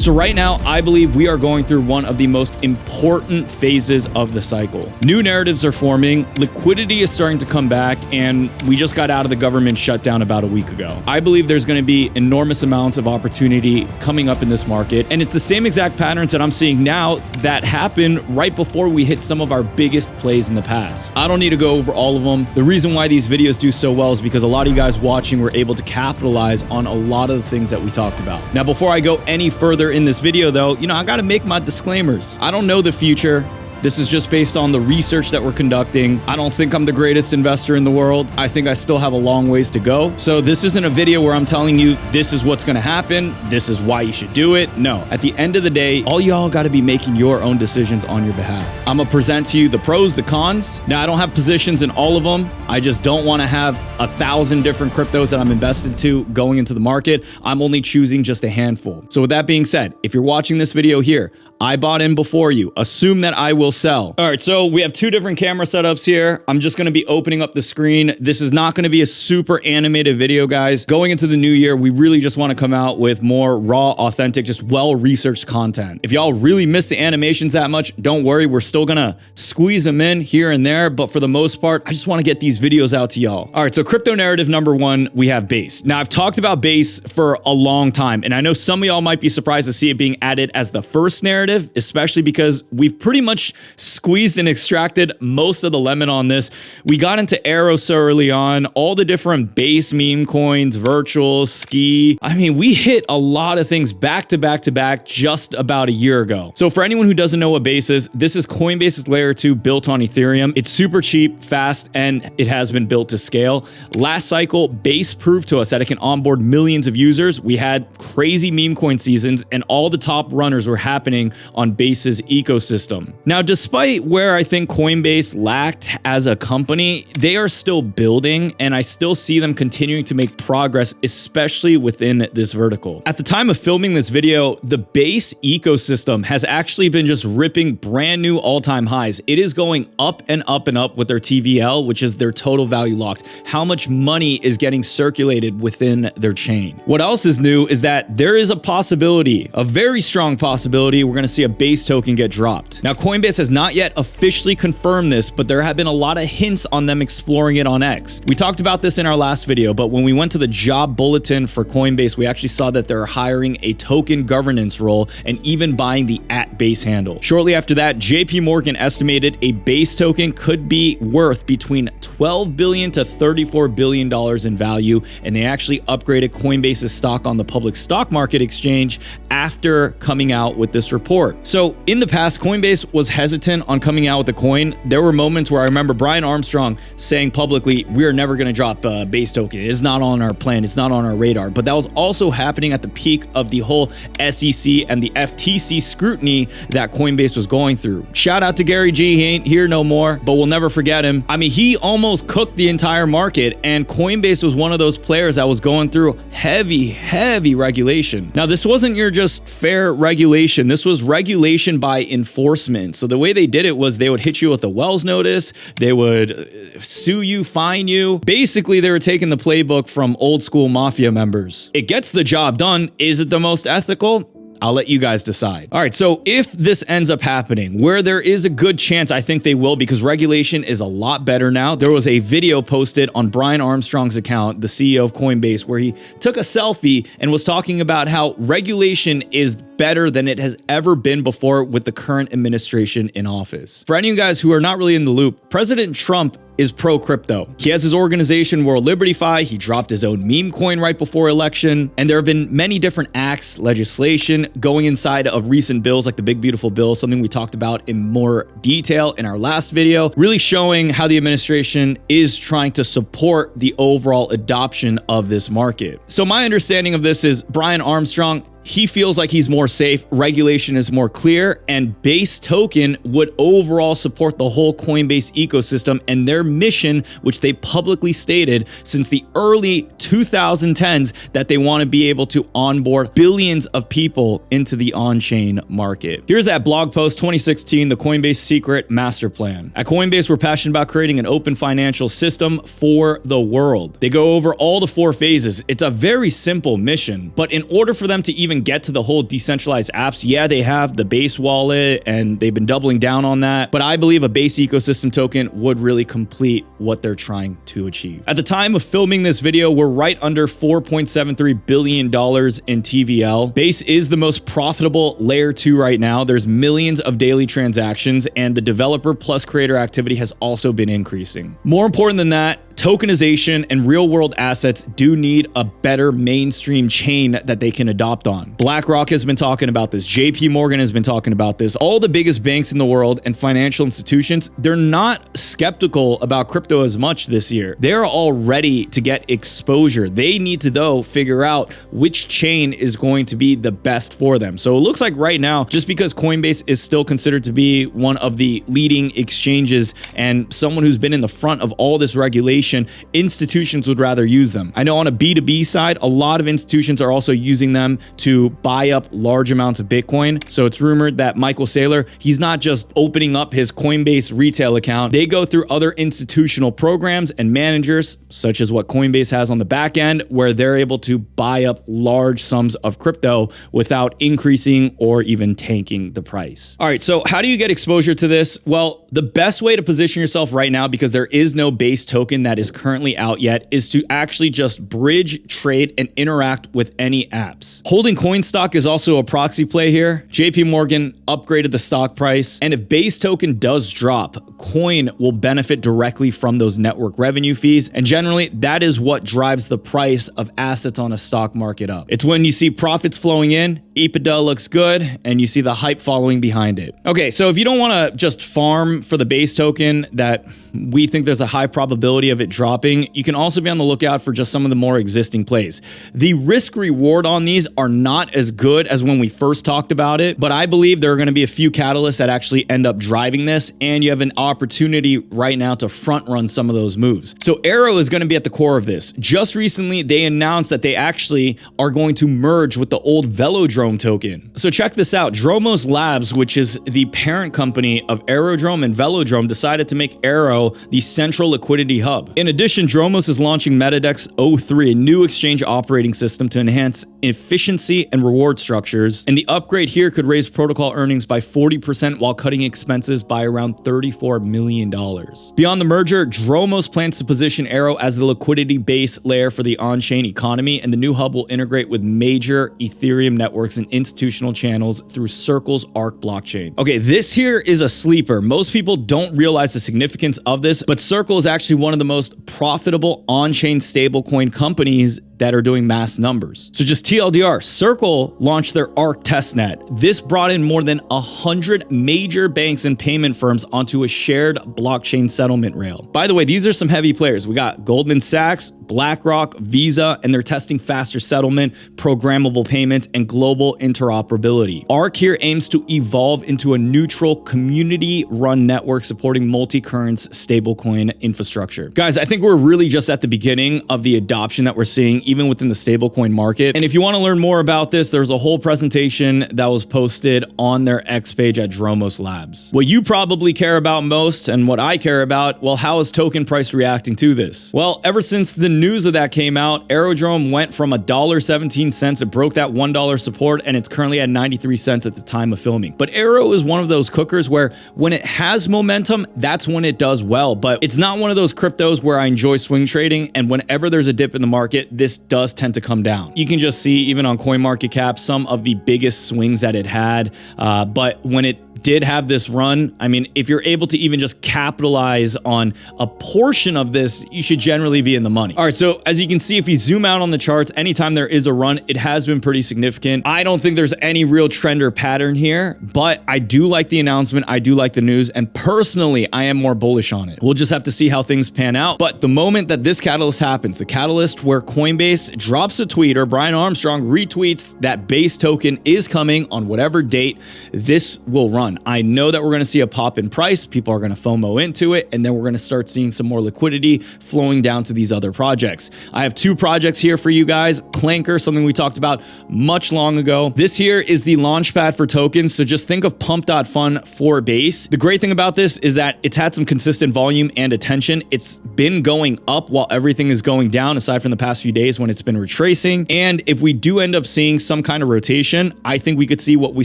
So right now, I believe we are going through one of the most important phases of the cycle. New narratives are forming, liquidity is starting to come back, and we just got out of the government shutdown about a week ago. I believe there's going to be enormous amounts of opportunity coming up in this market, and it's the same exact patterns that I'm seeing now that happened right before we hit some of our biggest plays in the past. I don't need to go over all of them. The reason why these videos do so well is because a lot of you guys watching were able to capitalize on a lot of the things that we talked about. Now, before I go any further in this video though, I gotta make my disclaimers. I don't know the future. This is just based on the research that we're conducting. I don't think I'm the greatest investor in the world. I think I still have a long ways to go. So this isn't a video where I'm telling you this is what's gonna happen, this is why you should do it. No, at the end of the day, all y'all gotta be making your own decisions on your behalf. I'm gonna present to you the pros, the cons. Now, I don't have positions in all of them. I just don't wanna have 1,000 different cryptos that I'm invested to going into the market. I'm only choosing just a handful. So with that being said, if you're watching this video here, I bought in before you. Assume that I will sell. All right, so we have two different camera setups here. I'm just gonna be opening up the screen. This is not gonna be a super animated video, guys. Going into the new year, we really just wanna come out with more raw, authentic, just well-researched content. If y'all really miss the animations that much, don't worry, we're still gonna squeeze them in here and there, but for the most part, I just wanna get these videos out to y'all. All right, so crypto narrative number one, we have Base. Now, I've talked about Base for a long time, and I know some of y'all might be surprised to see it being added as the first narrative, especially because we've pretty much squeezed and extracted most of the lemon on this. We got into Arrow so early on, all the different Base meme coins, virtuals, ski. I mean, we hit a lot of things back to back to back just about a year ago. So for anyone who doesn't know what Base is, this is Coinbase's layer 2 built on Ethereum. It's super cheap, fast, and it has been built to scale. Last cycle, Base proved to us that it can onboard millions of users. We had crazy meme coin seasons, and all the top runners were happening on Base's ecosystem. Now, despite where I think Coinbase lacked as a company, they are still building, and I still see them continuing to make progress, especially within this vertical. At the time of filming this video, the Base ecosystem has actually been just ripping brand new all-time highs. It is going up and up and up with their TVL, which is their total value locked. How much money is getting circulated within their chain. What else is new is that there is a possibility, a very strong possibility, we're going to see a Base token get dropped. Now, Coinbase has not yet officially confirmed this, but there have been a lot of hints on them exploring it on X. We talked about this in our last video, but when we went to the job bulletin for Coinbase, we actually saw that they're hiring a token governance role and even buying the @Base handle. Shortly after that, JP Morgan estimated a Base token could be worth between $12 billion to $34 billion in value, and they actually upgraded Coinbase's stock on the public stock market exchange after coming out with this report. So in the past, Coinbase was hesitant on coming out with a coin. There were moments where I remember Brian Armstrong saying publicly, we're never going to drop a Base token. It's not on our plan. It's not on our radar. But that was also happening at the peak of the whole SEC and the FTC scrutiny that Coinbase was going through. Shout out to Gary G. He ain't here no more, but we'll never forget him. I mean, he almost cooked the entire market, and Coinbase was one of those players that was going through heavy regulation. Now, this wasn't your just fair regulation. This was regulation by enforcement. So the way they did it was they would hit you with a Wells notice, they would sue you, fine you. Basically, they were taking the playbook from old school mafia members. It gets the job done. Is it the most ethical? I'll let you guys decide. All right, so if this ends up happening, where there is a good chance I think they will, because regulation is a lot better now. There was a video posted on Brian Armstrong's account, the CEO of Coinbase, where he took a selfie and was talking about how regulation is better than it has ever been before with the current administration in office. For any of you guys who are not really in the loop, President Trump is pro-crypto. He has his organization World Liberty Fi. He dropped his own meme coin right before election. And there have been many different acts, legislation going inside of recent bills like the Big Beautiful Bill, something we talked about in more detail in our last video, really showing how the administration is trying to support the overall adoption of this market. So my understanding of this is Brian Armstrong, he feels like he's more safe, regulation is more clear, and Base token would overall support the whole Coinbase ecosystem and their mission, which they publicly stated since the early 2010s that they want to be able to onboard billions of people into the on-chain market. Here's that blog post 2016, the Coinbase Secret Master Plan. At Coinbase, we're passionate about creating an open financial system for the world. They go over all the 4 phases. It's a very simple mission, but in order for them to even even get to the whole decentralized apps, yeah, they have the Base wallet and they've been doubling down on that, but I believe a Base ecosystem token would really complete what they're trying to achieve. At the time of filming this video, we're right under $4.73 billion in TVL. Base is the most profitable layer 2 right now. There's millions of daily transactions, and the developer plus creator activity has also been increasing. More important than that, tokenization and real-world assets do need a better mainstream chain that they can adopt on. BlackRock has been talking about this. JP Morgan has been talking about this. All the biggest banks in the world and financial institutions, they're not skeptical about crypto as much this year. They're all ready to get exposure. They need to, though, figure out which chain is going to be the best for them. So it looks like right now, just because Coinbase is still considered to be one of the leading exchanges and someone who's been in the front of all this regulation, institutions would rather use them. I know on a B2B side, a lot of institutions are also using them to buy up large amounts of Bitcoin. So it's rumored that Michael Saylor, he's not just opening up his Coinbase retail account. They go through other institutional programs and managers, such as what Coinbase has on the back end, where they're able to buy up large sums of crypto without increasing or even tanking the price. All right, so how do you get exposure to this? Well, the best way to position yourself right now, because there is no Base token that is currently out yet, is to actually just bridge, trade, and interact with any apps. Holding coin stock is also a proxy play here. JP Morgan upgraded the stock price, and if Base token does drop, coin will benefit directly from those network revenue fees, and generally that is what drives the price of assets on a stock market up. It's when you see profits flowing in, EBITDA looks good, and you see the hype following behind it. Okay, so if you don't want to just farm for the Base token that we think there's a high probability of it dropping, you can also be on the lookout for just some of the more existing plays. The risk reward on these are not as good as when we first talked about it, but I believe there are going to be a few catalysts that actually end up driving this, and you have an opportunity right now to front run some of those moves. So Arrow is going to be at the core of this. Just recently, they announced that they actually are going to merge with the old Velodrome token. So check this out. Dromos Labs, which is the parent company of Aerodrome and Velodrome, decided to make Arrow the central liquidity hub. In addition, Dromos is launching MetaDex 03, a new exchange operating system to enhance efficiency and reward structures. And the upgrade here could raise protocol earnings by 40% while cutting expenses by around $34 million. Beyond the merger, Dromos plans to position Arrow as the liquidity base layer for the on-chain economy, and the new hub will integrate with major Ethereum networks and institutional channels through Circle's Arc blockchain. Okay, this here is a sleeper. Most people don't realize the significance of this, but Circle is actually one of the most profitable on-chain stablecoin companies that are doing mass numbers. So just TLDR, Circle launched their Arc testnet. This brought in more than 100 major banks and payment firms onto a shared blockchain settlement rail. By the way, these are some heavy players. We got Goldman Sachs, BlackRock, Visa, and they're testing faster settlement, programmable payments, and global interoperability. Arc here aims to evolve into a neutral community-run network supporting multi-currency stablecoin infrastructure. Guys, I think we're really just at the beginning of the adoption that we're seeing even within the stablecoin market. And if you want to learn more about this, there's a whole presentation that was posted on their X page at Dromos Labs. What you probably care about most, and what I care about, well, how is token price reacting to this? Well, ever since the news of that came out, Aerodrome went from $1.17, it broke that $1 support, and it's currently at 93 cents at the time of filming. But Arrow is one of those cookers where when it has momentum, that's when it does well. But it's not one of those cryptos where I enjoy swing trading, and whenever there's a dip in the market, this does tend to come down. You can just see, even on CoinMarketCap, some of the biggest swings that it had, but when it did have this run, I mean, if you're able to even just capitalize on a portion of this, you should generally be in the money. All right, so as you can see, if we zoom out on the charts, anytime there is a run, it has been pretty significant. I don't think there's any real trend or pattern here, but I do like the announcement. I do like the news, and personally, I am more bullish on it. We'll just have to see how things pan out. But the moment that this catalyst happens, the catalyst where Coinbase drops a tweet or Brian Armstrong retweets that Base token is coming on whatever date, this will run. fun. I know that we're going to see a pop in price. People are going to FOMO into it, and then we're going to start seeing some more liquidity flowing down to these other projects. I have two projects here for you guys. Clanker, something we talked about much long ago. This here is the launchpad for tokens. So just think of pump.fun for base. The great thing about this is that it's had some consistent volume and attention. It's been going up while everything is going down, aside from the past few days when it's been retracing. And if we do end up seeing some kind of rotation, I think we could see what we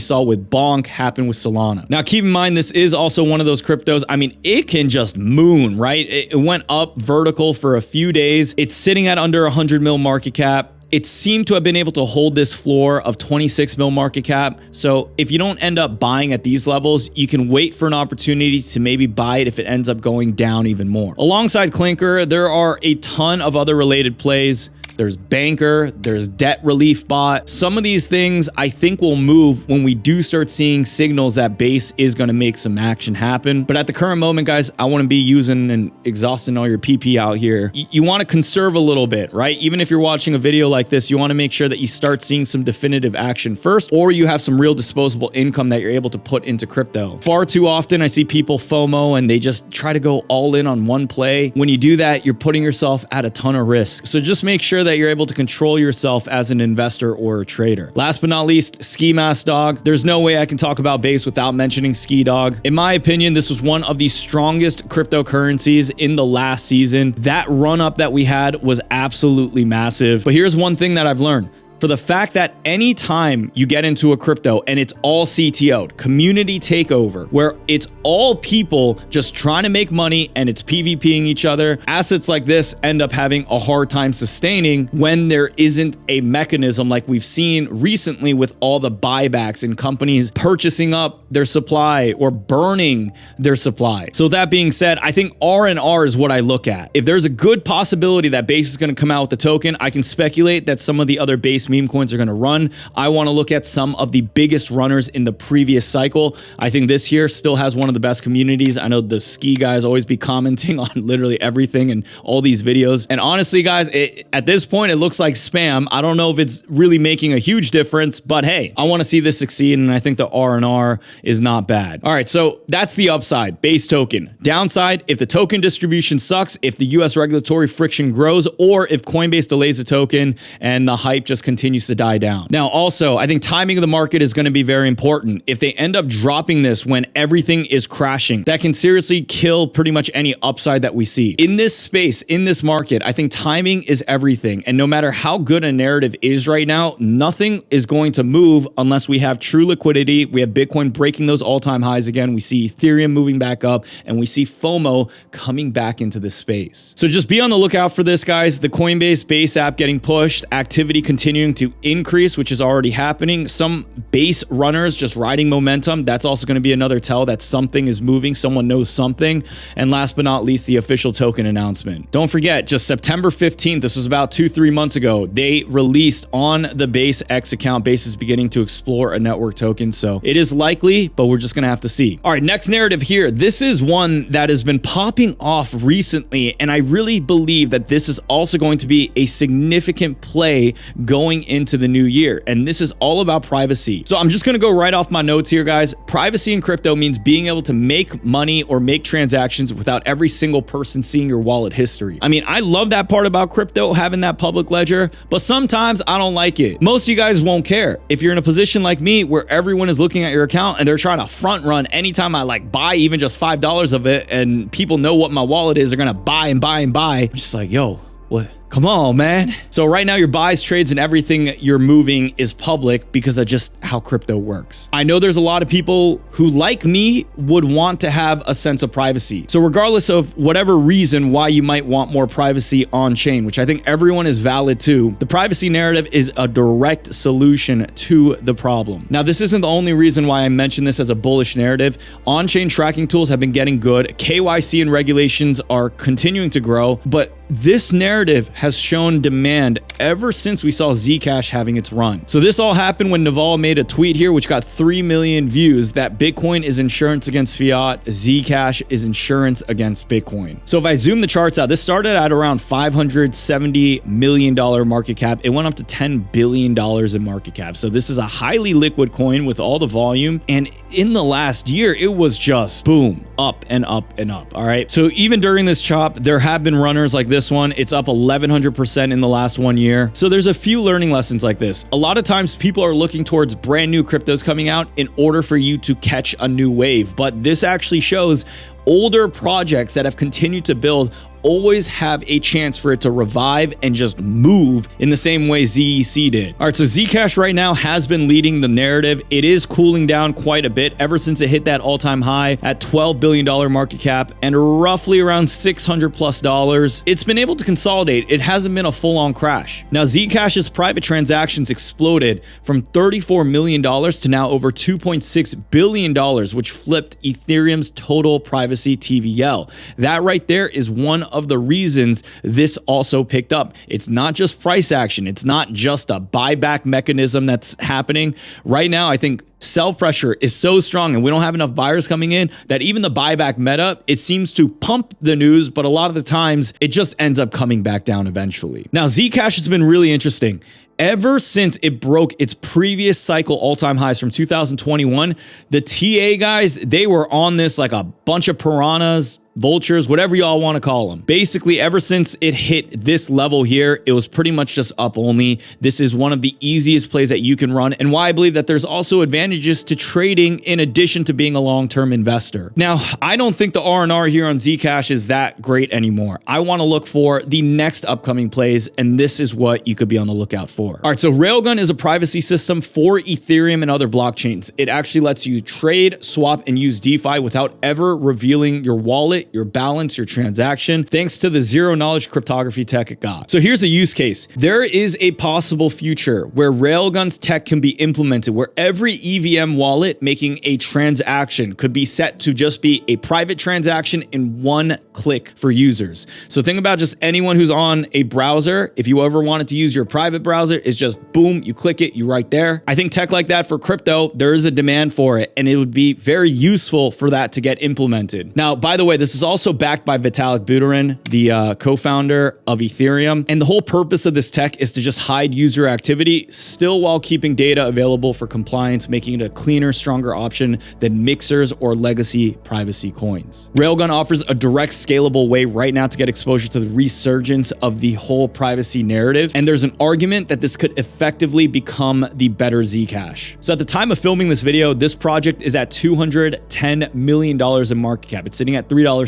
saw with Bonk happen with Solana. Now, keep in mind, this is also one of those cryptos. I mean, it can just moon, right? It went up vertical for a few days. It's sitting at under 100 mil market cap. It seemed to have been able to hold this floor of 26 mil market cap. So if you don't end up buying at these levels, you can wait for an opportunity to maybe buy it if it ends up going down even more. Alongside Clinker, there are a ton of other related plays. There's Banker, there's Debt Relief Bot. Some of these things I think will move when we do start seeing signals that base is going to make some action happen. But at the current moment, guys, I want to be using and exhausting all your PP out here. You want to conserve a little bit, right? Even if you're watching a video like this, you want to make sure that you start seeing some definitive action first, or you have some real disposable income that you're able to put into crypto. Far too often, I see people FOMO and they just try to go all in on one play. When you do that, you're putting yourself at a ton of risk. So just make sure that you're able to control yourself as an investor or a trader. Last but not least, Ski Mask Dog. There's no way I can talk about base without mentioning Ski Dog. In my opinion, this was one of the strongest cryptocurrencies in the last season. That run up that we had was absolutely massive. But here's one thing that I've learned. For the fact that anytime you get into a crypto and it's all CTO'd, community takeover, where it's all people just trying to make money and it's PvPing each other, assets like this end up having a hard time sustaining when there isn't a mechanism like we've seen recently with all the buybacks and companies purchasing up their supply or burning their supply. So that being said, I think R&R is what I look at. If there's a good possibility that base is going to come out with the token, I can speculate that some of the other base meme coins are going to run. I want to look at some of the biggest runners in the previous cycle. I think this here still has one of the best communities. I know the ski guys always be commenting on literally everything in all these videos. And honestly, guys, at this point, it looks like spam. I don't know if it's really making a huge difference, but hey, I want to see this succeed. And I think the R&R is not bad. All right, so that's the upside, base token. Downside, if the token distribution sucks, if the US regulatory friction grows, or if Coinbase delays the token and the hype just continues to die down. Now, also, I think timing of the market is going to be very important. If they end up dropping this when everything is crashing, that can seriously kill pretty much any upside that we see. In this space, in this market, I think timing is everything. And no matter how good a narrative is right now, nothing is going to move unless we have true liquidity. We have Bitcoin breaking those all-time highs again. We see Ethereum moving back up, and we see FOMO coming back into this space. So just be on the lookout for this, guys. The Coinbase base app getting pushed, activity continuing to increase, which is already happening. Some base runners just riding momentum. That's also going to be another tell that something is moving. Someone knows something. And last but not least, the official token announcement. Don't forget, just September 15th, this was about 2-3 months ago, they released on the Base X account. Base is beginning to explore a network token. So it is likely, but we're just going to have to see. All right, next narrative here. This is one that has been popping off recently, and I really believe that this is also going to be a significant play going into the new year. And this is all about privacy. So I'm just going to go right off my notes here, guys. Privacy in crypto means being able to make money or make transactions without every single person seeing your wallet history. I mean, I love that part about crypto, having that public ledger, but sometimes I don't like it. Most of you guys won't care. If you're in a position like me where everyone is looking at your account and they're trying to front run anytime I like buy even just $5 of it and people know what my wallet is, they're going to buy and buy and buy. I'm just like, yo, what? Come on, man. So right now your buys, trades, and everything you're moving is public because of just how crypto works. I know there's a lot of people who, like me, would want to have a sense of privacy. So regardless of whatever reason why you might want more privacy on chain, which I think everyone is valid to, the privacy narrative is a direct solution to the problem. Now, this isn't the only reason why I mention this as a bullish narrative. On-chain tracking tools have been getting good. KYC and regulations are continuing to grow, but this narrative has shown demand ever since we saw Zcash having its run. So this all happened when Naval made a tweet here, which got 3 million views, that Bitcoin is insurance against fiat, Zcash is insurance against Bitcoin. So if I zoom the charts out, this started at around $570 million market cap. It went up to $10 billion in market cap. So this is a highly liquid coin with all the volume. And in the last year, it was just boom, up and up and up. All right. So even during this chop, there have been runners like this one. It's up 1100% in the last 1 year. So there's a few learning lessons like this. A lot of times people are looking towards brand new cryptos coming out in order for you to catch a new wave. But this actually shows older projects that have continued to build always have a chance for it to revive and just move in the same way ZEC did. All right, so Zcash right now has been leading the narrative. It is cooling down quite a bit ever since it hit that all-time high at $12 billion market cap and roughly around $600+. It's been able to consolidate. It hasn't been a full-on crash. Now, Zcash's private transactions exploded from $34 million to now over $2.6 billion, which flipped Ethereum's total privacy TVL. That right there is one of the reasons this also picked up. It's not just price action. It's not just a buyback mechanism that's happening. Right now, I think sell pressure is so strong and we don't have enough buyers coming in that even the buyback meta, it seems to pump the news, but a lot of the times it just ends up coming back down eventually. Now, Zcash has been really interesting. Ever since it broke its previous cycle all-time highs from 2021, the TA guys, they were on this like a bunch of piranhas, vultures, whatever y'all want to call them. Basically, ever since it hit this level here, it was pretty much just up only. This is one of the easiest plays that you can run, and why I believe that there's also advantages to trading in addition to being a long-term investor. Now, I don't think the R&R here on Zcash is that great anymore. I want to look for the next upcoming plays, and this is what you could be on the lookout for. All right, so Railgun is a privacy system for Ethereum and other blockchains. It actually lets you trade, swap, and use DeFi without ever revealing your wallet, your balance, your transaction, thanks to the zero-knowledge cryptography tech it got. So here's a use case. There is a possible future where Railgun's tech can be implemented, where every EVM wallet making a transaction could be set to just be a private transaction in one click for users. So think about just anyone who's on a browser. If you ever wanted to use your private browser, it's just boom, you click it, you're right there. I think tech like that for crypto, there is a demand for it, and it would be very useful for that to get implemented. Now, by the way, this is also backed by Vitalik Buterin, the co-founder of Ethereum. And the whole purpose of this tech is to just hide user activity, still while keeping data available for compliance, making it a cleaner, stronger option than mixers or legacy privacy coins. Railgun offers a direct, scalable way right now to get exposure to the resurgence of the whole privacy narrative. And there's an argument that this could effectively become the better Zcash. So at the time of filming this video, this project is at $210 million in market cap. It's sitting at $3.58.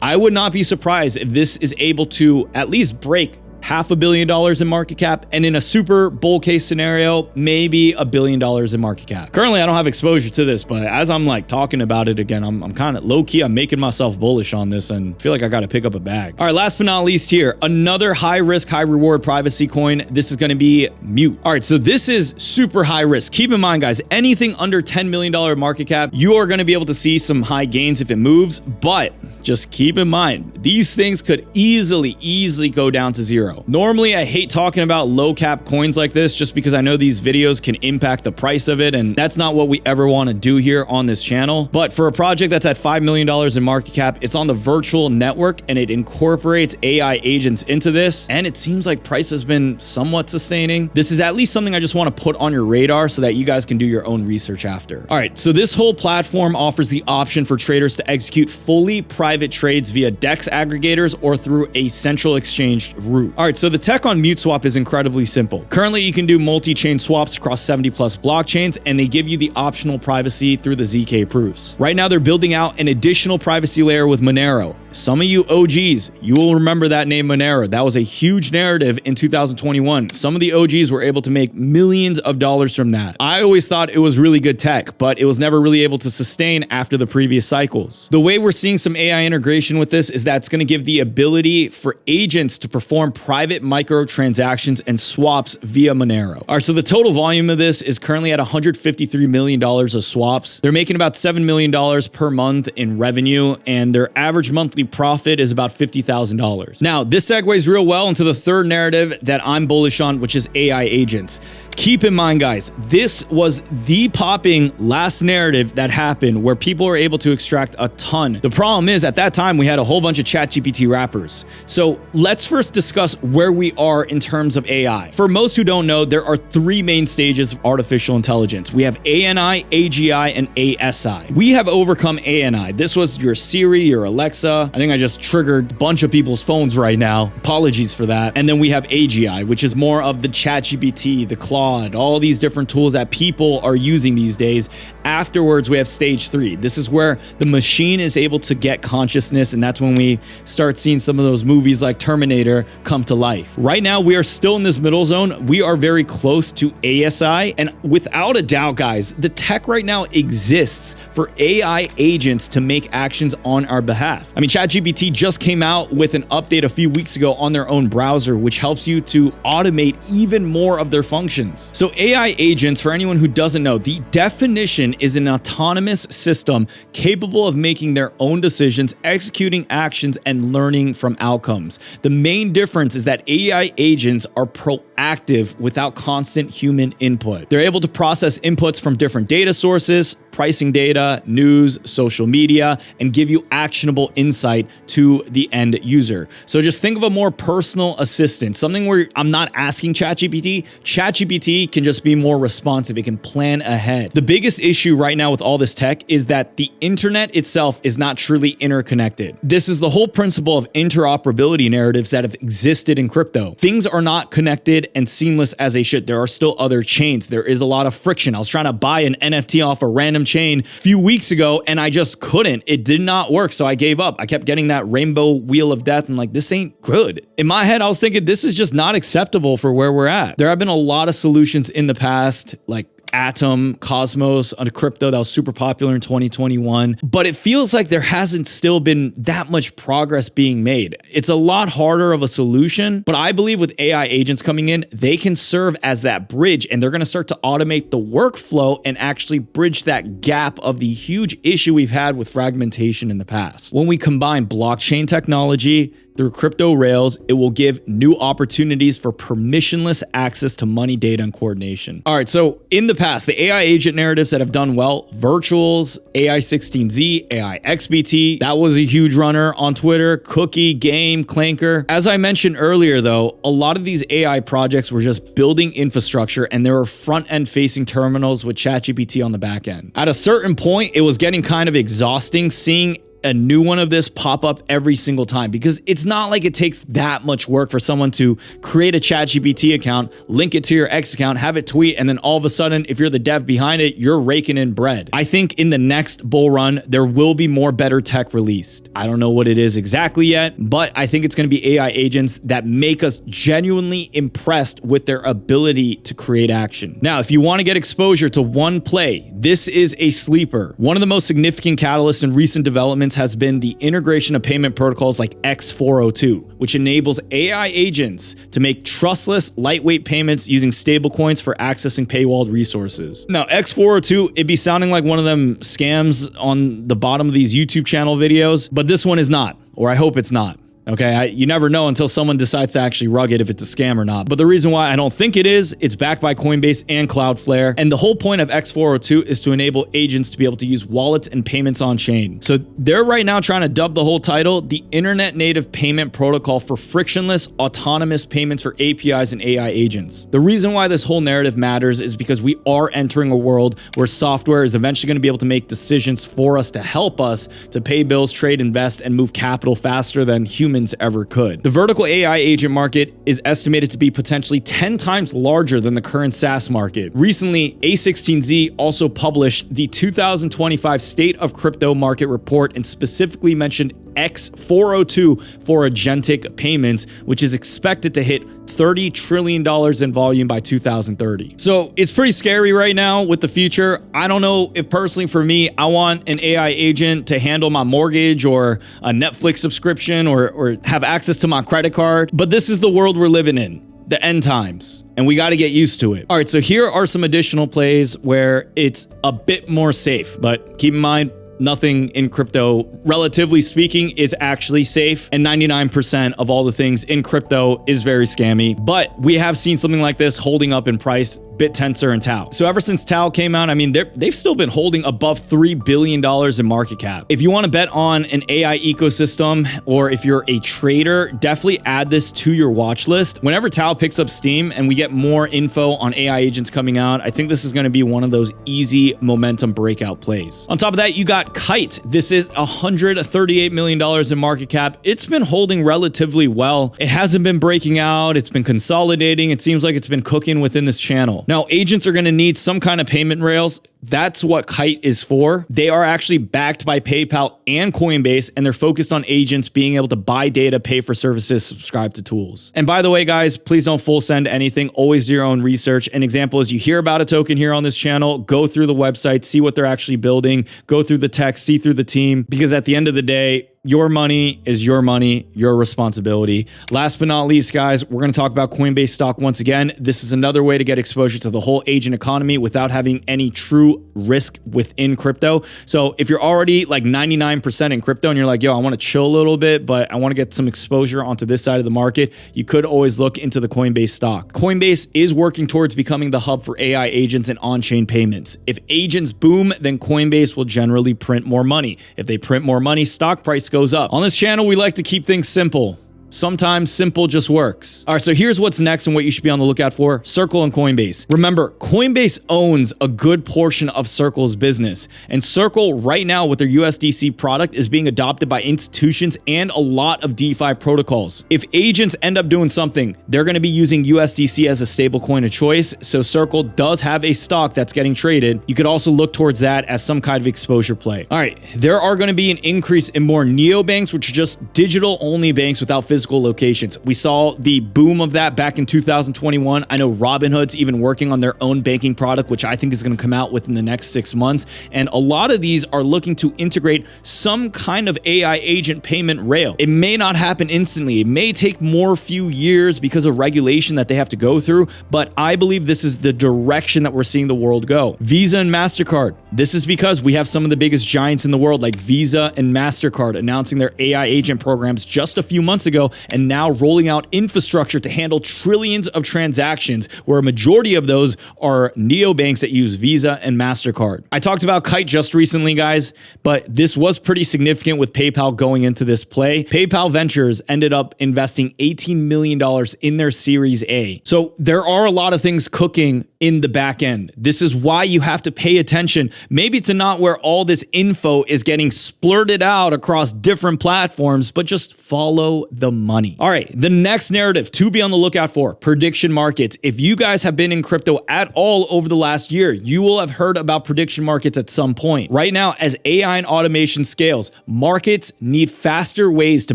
I would not be surprised if this is able to at least break $500 million in market cap, and in a super bull case scenario, maybe $1 billion in market cap. Currently, I don't have exposure to this, but as I'm like talking about it again, I'm kind of low key, I'm making myself bullish on this and feel like I got to pick up a bag. All right, last but not least here, another high risk, high reward privacy coin. This is going to be Mute. All right, so this is super high risk. Keep in mind, guys, anything under $10 million market cap, you are going to be able to see some high gains if it moves, but just keep in mind, these things could easily go down to zero. Normally, I hate talking about low cap coins like this just because I know these videos can impact the price of it, and that's not what we ever want to do here on this channel. But for a project that's at $5 million in market cap, it's on the virtual network and it incorporates AI agents into this, and it seems like price has been somewhat sustaining. This is at least something I just want to put on your radar so that you guys can do your own research after. All right, so this whole platform offers the option for traders to execute fully private trades via DEX aggregators or through a central exchange route. All right, so the tech on MuteSwap is incredibly simple. Currently, you can do multi-chain swaps across 70 plus blockchains, and they give you the optional privacy through the ZK proofs. Right now, they're building out an additional privacy layer with Monero. Some of you OGs, you will remember that name Monero. That was a huge narrative in 2021. Some of the OGs were able to make millions of dollars from that. I always thought it was really good tech, but it was never really able to sustain after the previous cycles. The way we're seeing some AI integration with this is that it's going to give the ability for agents to perform private microtransactions and swaps via Monero. All right, so the total volume of this is currently at $153 million of swaps. They're making about $7 million per month in revenue, and their average monthly profit is about $50,000. Now, this segues real well into the third narrative that I'm bullish on, which is AI agents. Keep in mind, guys, this was the popping last narrative that happened where people were able to extract a ton. The problem is at that time we had a whole bunch of ChatGPT wrappers. So let's first discuss where we are in terms of AI. For most who don't know, there are three main stages of artificial intelligence. We have ANI, AGI, and ASI. We have overcome ANI. This was your Siri, your Alexa. I think I just triggered a bunch of people's phones right now. Apologies for that. And then we have AGI, which is more of the ChatGPT, the Claude, all these different tools that people are using these days. Afterwards, we have stage 3. This is where the machine is able to get consciousness, and that's when we start seeing some of those movies like Terminator come to life. Right now, we are still in this middle zone. We are very close to ASI, and without a doubt, guys, the tech right now exists for AI agents to make actions on our behalf. I mean, ChatGPT just came out with an update a few weeks ago on their own browser, which helps you to automate even more of their functions. So AI agents, for anyone who doesn't know, the definition is an autonomous system capable of making their own decisions, executing actions, and learning from outcomes. The main difference is that AI agents are proactive without constant human input. They're able to process inputs from different data sources, pricing data, news, social media, and give you actionable insight to the end user. So just think of a more personal assistant, something where I'm not asking ChatGPT. ChatGPT can just be more responsive. It can plan ahead. The biggest issue right now with all this tech is that the internet itself is not truly interconnected. This is the whole principle of interoperability narratives that have existed in crypto. Things are not connected and seamless as they should. There are still other chains. There is a lot of friction. I was trying to buy an NFT off a random chain a few weeks ago and I just couldn't. It did not work, so I gave up. I kept getting that rainbow wheel of death and like, this ain't good. In my head, I was thinking this is just not acceptable for where we're at. There have been a lot of solutions in the past, like Atom, Cosmos, on crypto that was super popular in 2021, but it feels like there hasn't still been that much progress being made. It's a lot harder of a solution, but I believe with AI agents coming in, they can serve as that bridge, and they're going to start to automate the workflow and actually bridge that gap of the huge issue we've had with fragmentation in the past. When we combine blockchain technology through crypto rails, it will give new opportunities for permissionless access to money, data, and coordination. All right, so in the past, the AI agent narratives that have done well, Virtuals, AI16Z, AIXBT, that was a huge runner on Twitter, Cookie, Game, Clanker. As I mentioned earlier though, a lot of these AI projects were just building infrastructure and there were front-end facing terminals with ChatGPT on the back end. At a certain point, it was getting kind of exhausting seeing a new one of this pop up every single time, because it's not like it takes that much work for someone to create a ChatGPT account, link it to your X account, have it tweet, and then all of a sudden, if you're the dev behind it, you're raking in bread. I think in the next bull run, there will be more better tech released. I don't know what it is exactly yet, but I think it's going to be AI agents that make us genuinely impressed with their ability to create action. Now, if you want to get exposure to one play, this is a sleeper. One of the most significant catalysts in recent developments has been the integration of payment protocols like X402, which enables AI agents to make trustless, lightweight payments using stablecoins for accessing paywalled resources. Now, X402, it'd be sounding like one of them scams on the bottom of these YouTube channel videos, but this one is not, or I hope it's not. Okay, you never know until someone decides to actually rug it if it's a scam or not. But the reason why I don't think it is, it's backed by Coinbase and Cloudflare. And the whole point of X402 is to enable agents to be able to use wallets and payments on chain. So they're right now trying to dub the whole title the Internet Native Payment Protocol for frictionless, autonomous payments for APIs and AI agents. The reason why this whole narrative matters is because we are entering a world where software is eventually going to be able to make decisions for us to help us to pay bills, trade, invest, and move capital faster than humans ever could. The vertical AI agent market is estimated to be potentially 10 times larger than the current SaaS market. Recently, A16Z also published the 2025 State of Crypto Market Report and specifically mentioned X402 for agentic payments, which is expected to hit $30 trillion in volume by 2030. So it's pretty scary right now with the future. I don't know if personally for me, I want an AI agent to handle my mortgage or a Netflix subscription or have access to my credit card. But this is the world we're living in, the end times, and we got to get used to it. All right, so here are some additional plays where it's a bit more safe, but keep in mind, nothing in crypto, relatively speaking, is actually safe. And 99% of all the things in crypto is very scammy. But we have seen something like this holding up in price, BitTensor and Tau. So ever since Tau came out, I mean, they've still been holding above $3 billion in market cap. If you want to bet on an AI ecosystem, or if you're a trader, definitely add this to your watch list. Whenever Tau picks up steam and we get more info on AI agents coming out, I think this is going to be one of those easy momentum breakout plays. On top of that, you got Kite. This is $138 million in market cap. It's been holding relatively well. It hasn't been breaking out. It's been consolidating. It seems like it's been cooking within this channel. Now, agents are going to need some kind of payment rails. That's what Kite is for. They are actually backed by PayPal and Coinbase, and they're focused on agents being able to buy data, pay for services, subscribe to tools. And by the way, guys, please don't full send anything. Always do your own research. An example is you hear about a token here on this channel, go through the website, see what they're actually building, go through the text, see through the team, because at the end of the day, your money is your money, your responsibility. Last but not least, guys, we're going to talk about Coinbase stock once again. This is another way to get exposure to the whole agent economy without having any true risk within crypto. So if you're already like 99% in crypto and you're like, yo, I want to chill a little bit, but I want to get some exposure onto this side of the market, you could always look into the Coinbase stock. Coinbase is working towards becoming the hub for AI agents and on-chain payments. If agents boom, then Coinbase will generally print more money. If they print more money, stock price goes up. On this channel, we like to keep things simple. Sometimes simple just works. All right, so here's what's next and what you should be on the lookout for. Circle and Coinbase. Remember, Coinbase owns a good portion of Circle's business. And Circle right now with their USDC product is being adopted by institutions and a lot of DeFi protocols. If agents end up doing something, they're going to be using USDC as a stable coin of choice. So Circle does have a stock that's getting traded. You could also look towards that as some kind of exposure play. All right, there are going to be an increase in more neobanks, which are just digital only banks without physical locations. We saw the boom of that back in 2021. I know Robinhood's even working on their own banking product, which I think is going to come out within the next 6 months. And a lot of these are looking to integrate some kind of AI agent payment rail. It may not happen instantly. It may take more few years because of regulation that they have to go through, but I believe this is the direction that we're seeing the world go. Visa and MasterCard. This is because we have some of the biggest giants in the world like Visa and MasterCard announcing their AI agent programs just a few months ago, and now rolling out infrastructure to handle trillions of transactions, where a majority of those are neobanks that use Visa and MasterCard. I talked about Kite just recently, guys, but this was pretty significant with PayPal going into this play. PayPal Ventures ended up investing $18 million in their Series A. So there are a lot of things cooking in the back end. This is why you have to pay attention, maybe to not where all this info is getting splurted out across different platforms, but just follow the money. All right, the next narrative to be on the lookout for, prediction markets. If you guys have been in crypto at all over the last year, you will have heard about prediction markets at some point. Right now, as AI and automation scales, markets need faster ways to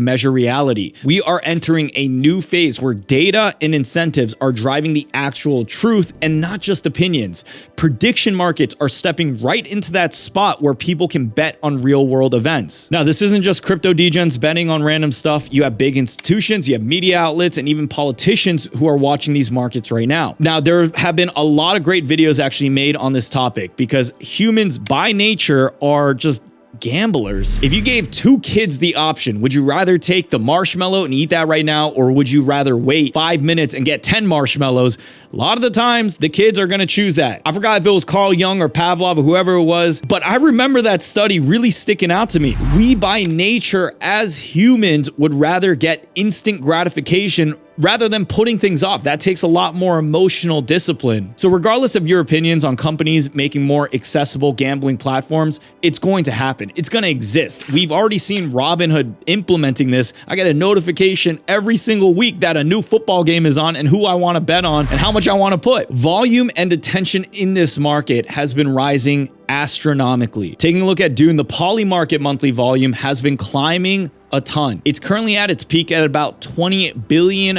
measure reality. We are entering a new phase where data and incentives are driving the actual truth and not just opinions. Prediction markets are stepping right into that spot where people can bet on real world events. Now, this isn't just crypto degens betting on random stuff. You have big institutions, you have media outlets, and even politicians who are watching these markets right now. Now, there have been a lot of great videos actually made on this topic because humans by nature are just gamblers. If you gave 2 kids the option, would you rather take the marshmallow and eat that right now, or would you rather wait 5 minutes and get 10 marshmallows? A lot of the times, the kids are going to choose that. I forgot if it was Carl Jung or Pavlov or whoever it was, but I remember that study really sticking out to me. We by nature as humans would rather get instant gratification rather than putting things off. That takes a lot more emotional discipline. So regardless of your opinions on companies making more accessible gambling platforms, it's going to happen. It's going to exist. We've already seen Robinhood implementing this. I get a notification every single week that a new football game is on and who I want to bet on and how much I want to put. Volume and attention in this market has been rising astronomically. Taking a look at Dune, the Poly market monthly volume has been climbing a ton. It's currently at its peak at about $20 billion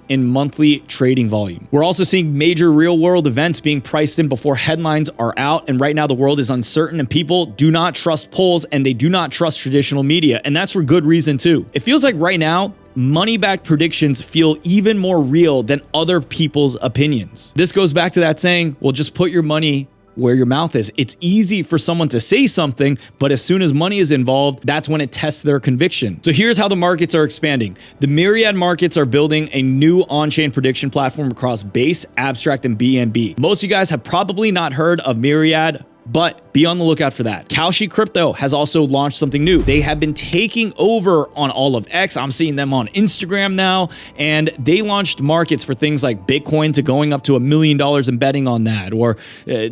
in monthly trading volume. We're also seeing major real world events being priced in before headlines are out. And right now the world is uncertain and people do not trust polls and they do not trust traditional media. And that's for good reason too. It feels like right now, money-back predictions feel even more real than other people's opinions. This goes back to that saying, well, just put your money where your mouth is. It's easy for someone to say something, but as soon as money is involved, that's when it tests their conviction. So here's how the markets are expanding. The Myriad markets are building a new on-chain prediction platform across base, abstract, and BNB. Most of you guys have probably not heard of Myriad, but be on the lookout for that. Kalshi Crypto has also launched something new. They have been taking over on all of X. I'm seeing them on Instagram now, and they launched markets for things like Bitcoin to going up to $1 million and betting on that, or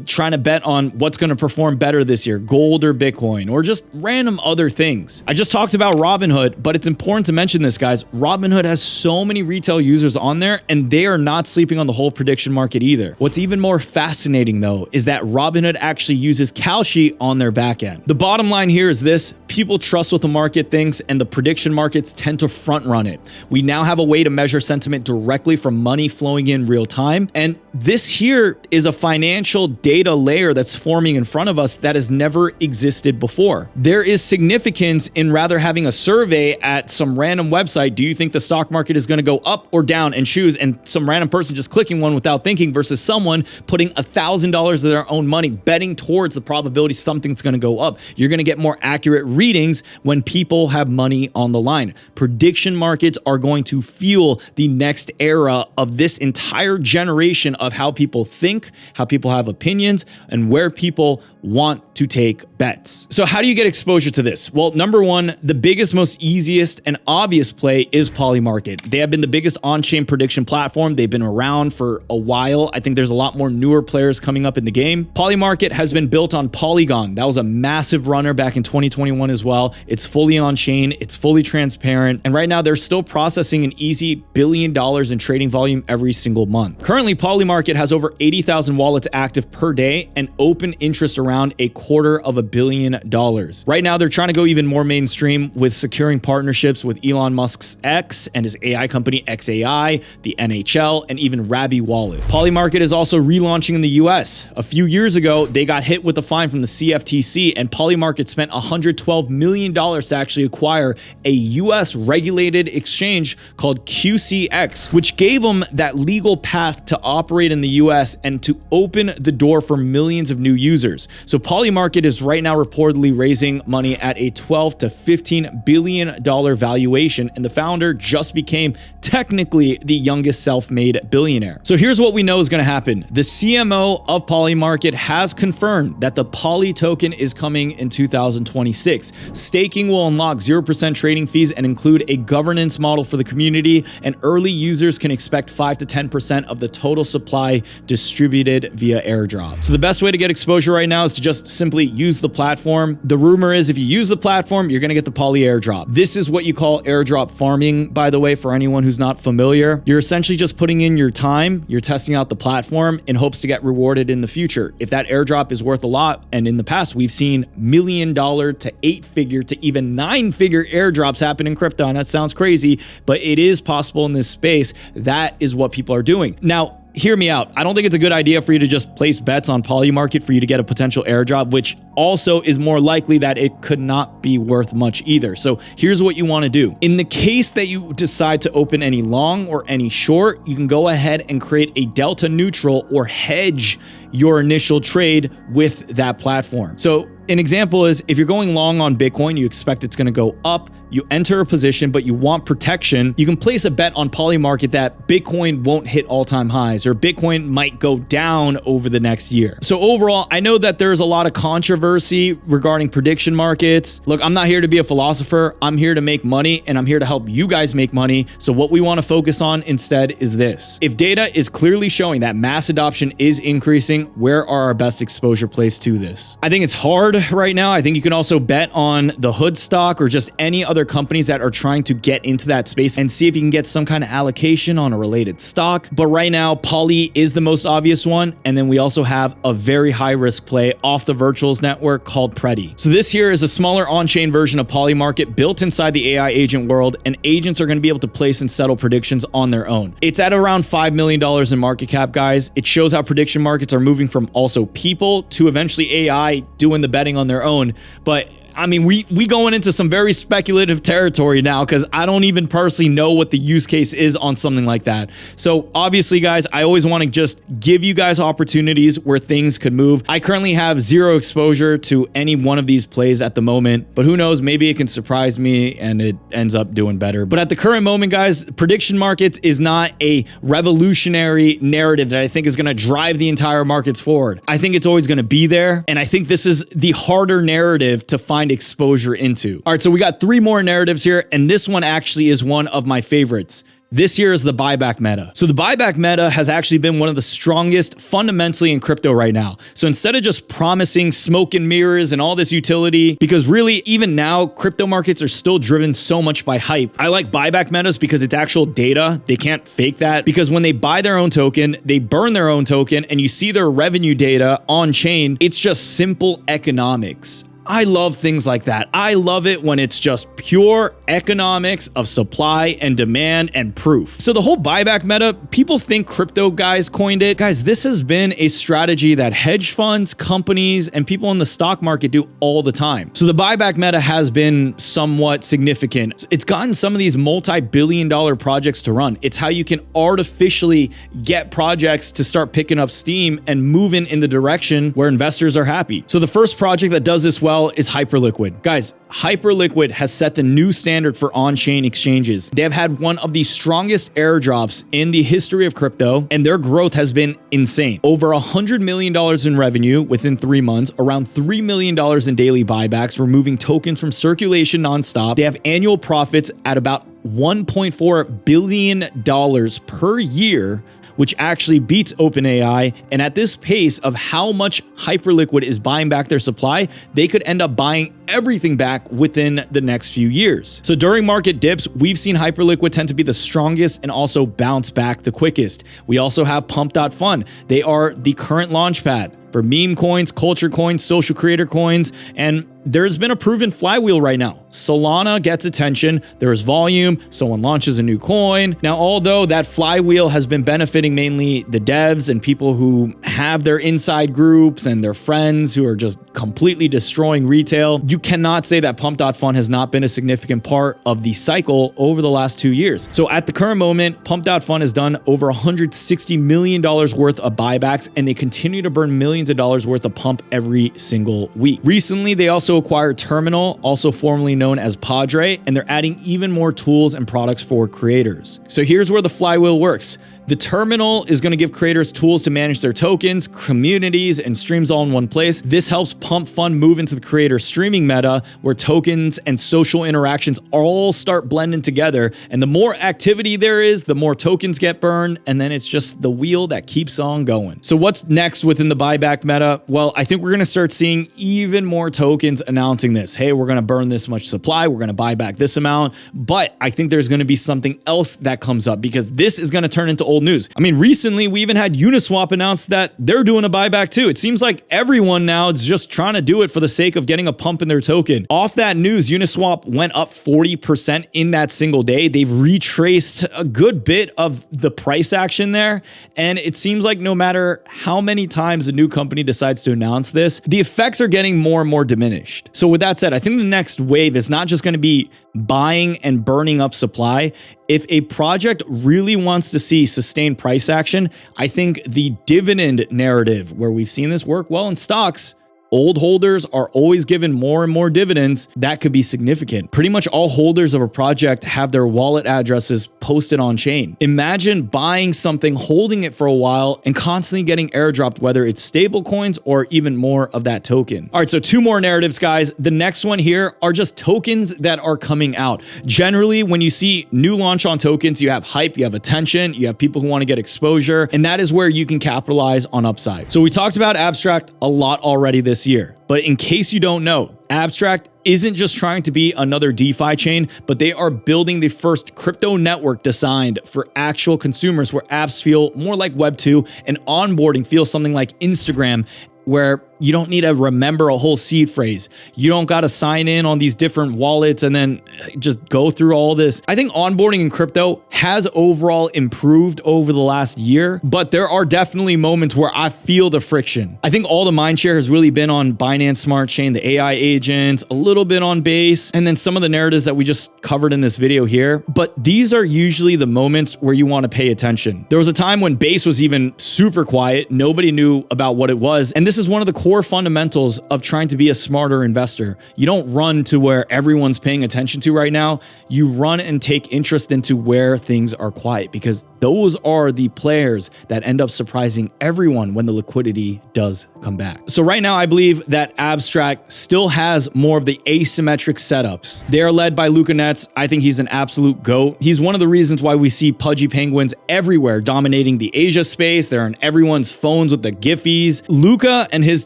trying to bet on what's going to perform better this year, gold or Bitcoin, or just random other things. I just talked about Robinhood, but it's important to mention this, guys. Robinhood has so many retail users on there, and they are not sleeping on the whole prediction market either. What's even more fascinating, though, is that Robinhood actually uses Kalshi on their backend. The bottom line here is this: people trust what the market thinks, and the prediction markets tend to front run it. We now have a way to measure sentiment directly from money flowing in real time. And this here is a financial data layer that's forming in front of us that has never existed before. There is significance in rather having a survey at some random website. Do you think the stock market is going to go up or down, and choose, and some random person just clicking one without thinking, versus someone putting $1,000 of their own money betting towards the probability something's going to go up. You're going to get more accurate readings when people have money on the line. Prediction markets are going to fuel the next era of this entire generation of how people think, how people have opinions, and where people want to take bets. So how do you get exposure to this? Well, number one, the biggest, most easiest, and obvious play is Polymarket. They have been the biggest on-chain prediction platform. They've been around for a while. I think there's a lot more newer players coming up in the game. Polymarket has been built on Polygon. That was a massive runner back in 2021 as well. It's fully on-chain, it's fully transparent, and right now they're still processing an easy $1 billion in trading volume every single month. Currently, Polymarket has over 80,000 wallets active per day and open interest around $250 million. Right now, they're trying to go even more mainstream with securing partnerships with Elon Musk's X and his AI company XAI, the NHL, and even Rabby Wallet. Polymarket is also relaunching in the US. A few years ago, they got hit with a fine from the CFTC, and Polymarket spent $112 million to actually acquire a US regulated exchange called QCX, which gave them that legal path to operate in the US and to open the door for millions of new users. So Polymarket is right now reportedly raising money at a $12 to $15 billion valuation, and the founder just became technically the youngest self-made billionaire. So here's what we know is going to happen. The CMO of Polymarket has confirmed that the Poly token is coming in 2026. Staking will unlock 0% trading fees and include a governance model for the community, and early users can expect 5 to 10% of the total supply distributed via airdrop. So the best way to get exposure right now is to just simply use the platform. The rumor is if you use the platform, you're going to get the Poly airdrop. This is what you call airdrop farming, by the way, for anyone who's not familiar. You're essentially just putting in your time, you're testing out the platform in hopes to get rewarded in the future. If that airdrop is worth a lot, and in the past we've seen $1 million to 8-figure to even 9-figure airdrops happen in crypto, and that sounds crazy, but it is possible in this space. That is what people are doing. Now, hear me out. I don't think it's a good idea for you to just place bets on Polymarket for you to get a potential airdrop, which also is more likely that it could not be worth much either. So here's what you want to do. In the case that you decide to open any long or any short, you can go ahead and create a delta neutral or hedge your initial trade with that platform. So an example is if you're going long on Bitcoin, you expect it's going to go up, you enter a position, but you want protection, you can place a bet on Polymarket that Bitcoin won't hit all-time highs, or Bitcoin might go down over the next year. So overall, I know that there's a lot of controversy regarding prediction markets. Look, I'm not here to be a philosopher. I'm here to make money, and I'm here to help you guys make money. So what we want to focus on instead is this. If data is clearly showing that mass adoption is increasing, wondering, where are our best exposure plays to this? I think it's hard right now. I think you can also bet on the hood stock or just any other companies that are trying to get into that space and see if you can get some kind of allocation on a related stock. But right now, Poly is the most obvious one. And then we also have a very high risk play off the Virtuals network called Predi. So this here is a smaller on-chain version of Poly Market built inside the AI agent world, and agents are going to be able to place and settle predictions on their own. It's at around $5 million in market cap, guys. It shows how prediction markets are moving from also people to eventually AI doing the betting on their own. But I mean, we going into some very speculative territory now because I don't even personally know what the use case is on something like that. So obviously, guys, I always want to just give you guys opportunities where things could move. I currently have zero exposure to any one of these plays at the moment, but who knows, maybe it can surprise me and it ends up doing better. But at the current moment, guys, prediction markets is not a revolutionary narrative that I think is going to drive the entire markets forward. I think it's always going to be there. And I think this is the harder narrative to find exposure into. All right, so we got 3 more narratives here, and this one actually is one of my favorites. This here is the buyback meta. So the buyback meta has actually been one of the strongest fundamentally in crypto right now. So instead of just promising smoke and mirrors and all this utility, because really even now crypto markets are still driven so much by hype. I like buyback metas because it's actual data. They can't fake that, because when they buy their own token, they burn their own token, and you see their revenue data on chain. It's just simple economics. I love things like that. I love it when it's just pure economics of supply and demand and proof. So the whole buyback meta, people think crypto guys coined it. Guys, this has been a strategy that hedge funds, companies, and people in the stock market do all the time. So the buyback meta has been somewhat significant. It's gotten some of these multi-billion-dollar projects to run. It's how you can artificially get projects to start picking up steam and moving in the direction where investors are happy. So the first project that does this well is Hyperliquid. Guys, Hyperliquid has set the new standard for on-chain exchanges. They have had one of the strongest airdrops in the history of crypto, and their growth has been insane. Over $100 million in revenue within 3 months, around $3 million in daily buybacks, removing tokens from circulation nonstop. They have annual profits at about $1.4 billion per year, which actually beats OpenAI. And at this pace of how much Hyperliquid is buying back their supply, they could end up buying everything back within the next few years. So during market dips, we've seen Hyperliquid tend to be the strongest and also bounce back the quickest. We also have Pump.Fun. They are the current launchpad for meme coins, culture coins, social creator coins, and there's been a proven flywheel right now. Solana gets attention, there's volume, someone launches a new coin. Now, although that flywheel has been benefiting mainly the devs and people who have their inside groups and their friends who are just completely destroying retail, you cannot say that Pump.Fun has not been a significant part of the cycle over the last 2 years. So at the current moment, Pump.Fun has done over $160 million worth of buybacks, and they continue to burn millions of dollars worth of pump every single week. Recently, they also acquired Terminal, also formerly known as Padre, and they're adding even more tools and products for creators. So here's where the flywheel works. The Terminal is going to give creators tools to manage their tokens, communities, and streams all in one place. This helps Pump Fund move into the creator streaming meta, where tokens and social interactions all start blending together. And the more activity there is, the more tokens get burned, and then it's just the wheel that keeps on going. So what's next within the buyback meta? Well, I think we're going to start seeing even more tokens announcing this. Hey, we're going to burn this much supply. We're going to buy back this amount. But I think there's going to be something else that comes up, because this is going to turn into old news. I mean, recently we even had Uniswap announce that they're doing a buyback too. It seems like everyone now is just trying to do it for the sake of getting a pump in their token. Off that news, Uniswap went up 40% in that single day. They've retraced a good bit of the price action there. And it seems like no matter how many times a new company decides to announce this, the effects are getting more and more diminished. So with that said, I think the next wave is not just going to be buying and burning up supply. If a project really wants to see sustained price action, I think the dividend narrative, where we've seen this work well in stocks, old holders are always given more and more dividends, that could be significant. Pretty much all holders of a project have their wallet addresses posted on chain. Imagine buying something, holding it for a while, and constantly getting airdropped, whether it's stable coins or even more of that token. All right, so two more narratives, guys. The next one here are just tokens that are coming out. Generally, when you see new launch on tokens, you have hype, you have attention, you have people who want to get exposure, and that is where you can capitalize on upside. So we talked about Abstract a lot already this year, but in case you don't know, Abstract isn't just trying to be another DeFi chain, but they are building the first crypto network designed for actual consumers, where apps feel more like Web 2 and onboarding feels something like Instagram, where you don't need to remember a whole seed phrase. You don't got to sign in on these different wallets and then just go through all this. I think onboarding in crypto has overall improved over the last year, but there are definitely moments where I feel the friction. I think all the mindshare has really been on Binance Smart Chain, the AI agents, a little bit on Base, and then some of the narratives that we just covered in this video here. But these are usually the moments where you want to pay attention. There was a time when Base was even super quiet. Nobody knew about what it was. And this is one of the core fundamentals of trying to be a smarter investor. You don't run to where everyone's paying attention to right now. You run and take interest into where things are quiet, because those are the players that end up surprising everyone when the liquidity does come back. So right now, I believe that Abstract still has more of the asymmetric setups. They are led by Luca Netz. I think he's an absolute GOAT. He's one of the reasons why we see pudgy penguins everywhere, dominating the Asia space. They're on everyone's phones with the Giphies. Luca and his